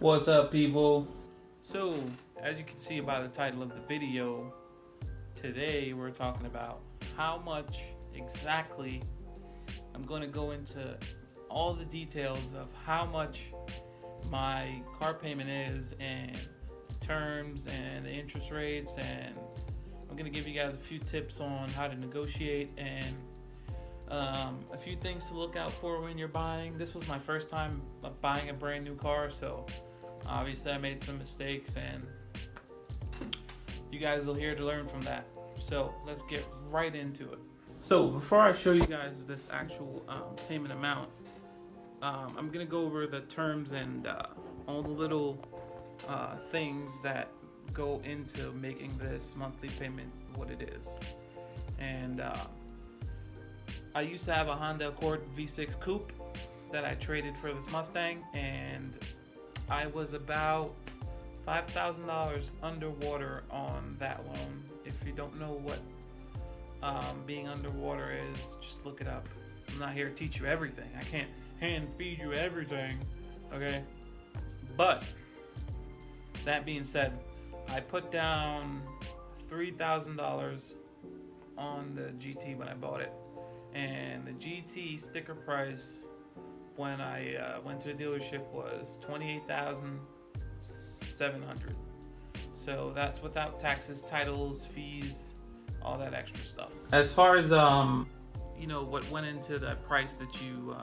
What's up, people? So, as you can see by the title of the video, today we're talking about how much exactly. I'm going to go into all the details of how much my car payment is and terms and the interest rates, and I'm going to give you guys a few tips on how to negotiate and a few things to look out for when you're buying. This was my first time buying a brand new car, so obviously I made some mistakes, and you guys are here to learn from that. So let's get right into it. So before I show you guys this actual payment amount, I'm gonna go over the terms and all the little things that go into making this monthly payment what it is. And I used to have a Honda Accord V6 Coupe that I traded for this Mustang, and I was about $5,000 underwater on that loan. If you don't know what being underwater is, just look it up. I'm not here to teach you everything. I can't hand feed you everything, okay? But that being said, I put down $3,000 on the GT when I bought it, and the GT sticker price when I went to a dealership was $28,700. So that's without taxes, titles, fees, all that extra stuff. As far as what went into the price that you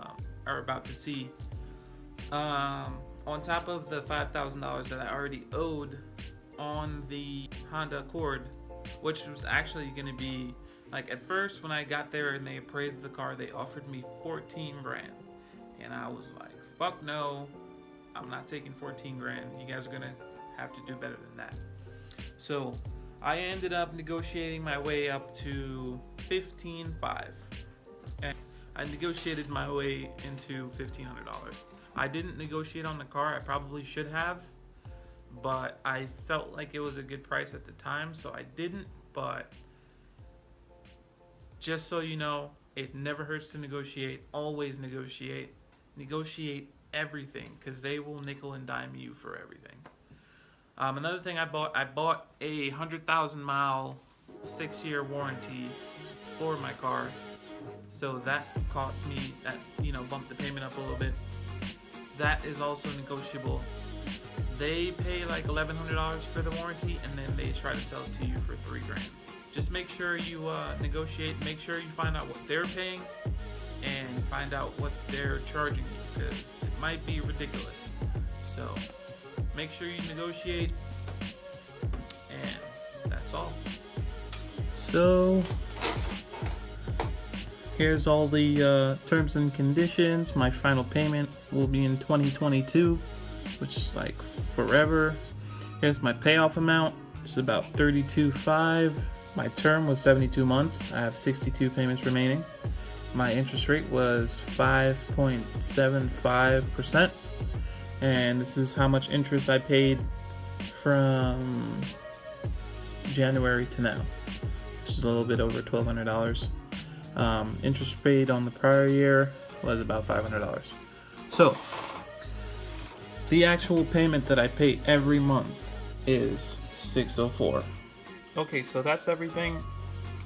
are about to see, on top of the $5,000 that I already owed on the Honda Accord, which was actually going to be, like, at first when I got there and they appraised the car, they offered me 14 grand. And I was like, fuck no, I'm not taking 14 grand. You guys are gonna have to do better than that. So I ended up negotiating my way up to $15,500. And I negotiated my way into $1,500. I didn't negotiate on the car. I probably should have, but I felt like it was a good price at the time, so I didn't. But just so you know, it never hurts to negotiate. Always negotiate. Negotiate everything, because they will nickel and dime you for everything. Another thing I bought a 100,000 mile 6-year warranty for my car, so that cost me, that bumped the payment up a little bit. That is also negotiable. They pay like $1,100 for the warranty, and then they try to sell it to you for $3 grand. Just make sure you negotiate. Make sure you find out what they're paying and find out what they're charging you, because it might be ridiculous. So make sure you negotiate, and that's all. So here's all the terms and conditions. My final payment will be in 2022, which is like forever. Here's my payoff amount. It's about $32,500. My term was 72 months. I have 62 payments remaining. My interest rate was 5.75%, and this is how much interest I paid from January to now, which is a little bit over $1,200. Interest paid on the prior year was about $500. So the actual payment that I pay every month is $604. Okay, so that's everything.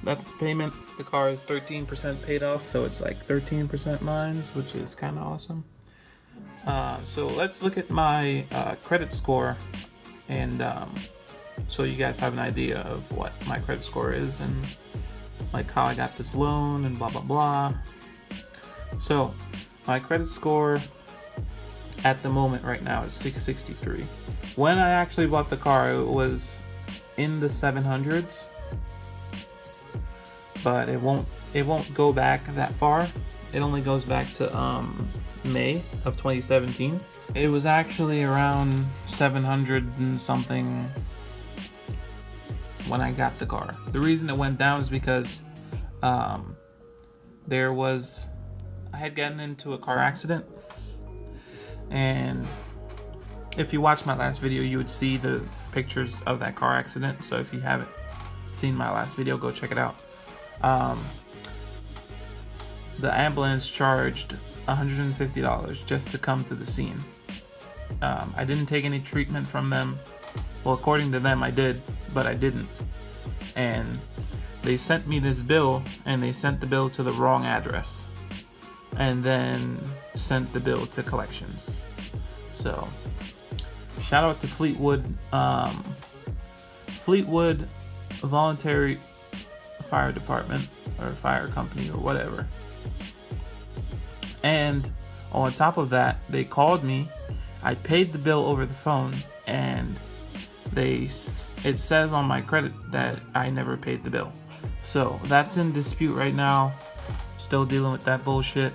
That's the payment. The car is 13% paid off, so it's like 13% mine, which is kind of awesome. So let's look at my credit score, and so you guys have an idea of what my credit score is and like how I got this loan and blah blah blah. So my credit score at the moment right now is 663. When I actually bought the car, it was in the 700s. But it won't go back that far. It only goes back to May of 2017. It was actually around 700 and something when I got the car. The reason it went down is because I had gotten into a car accident, and if you watched my last video, you would see the pictures of that car accident. So if you haven't seen my last video, go check it out. The ambulance charged $150 just to come to the scene. I didn't take any treatment from them. Well, according to them, I did, but I didn't. And they sent me this bill, and they sent the bill to the wrong address, and then sent the bill to collections. So, shout out to Fleetwood Voluntary Fire Department or Fire Company or whatever. And on top of that, they called me. I paid the bill over the phone, and it says on my credit that I never paid the bill. So that's in dispute right now. Still dealing with that bullshit.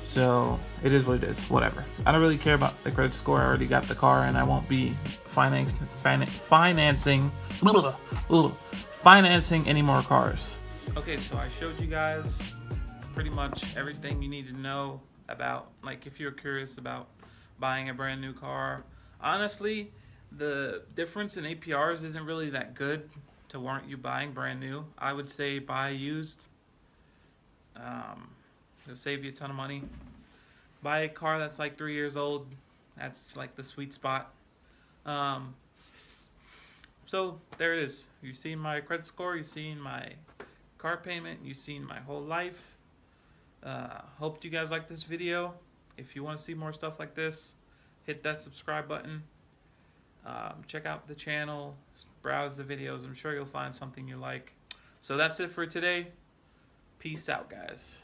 So it is what it is. Whatever. I don't really care about the credit score. I already got the car, and I won't be financing any more cars. Okay, so I showed you guys pretty much everything you need to know about, like, if you're curious about buying a brand new car. Honestly, the difference in APRs isn't really that good to warrant you buying brand new. I would say buy used. It'll save you a ton of money. Buy a car that's like 3 years old. That's like the sweet spot. So there it is. You've seen my credit score. You've seen my car payment. You've seen my whole life. Hope you guys like this video. If you want to see more stuff like this, hit that subscribe button. Check out the channel. Browse the videos. I'm sure you'll find something you like. So that's it for today. Peace out, guys.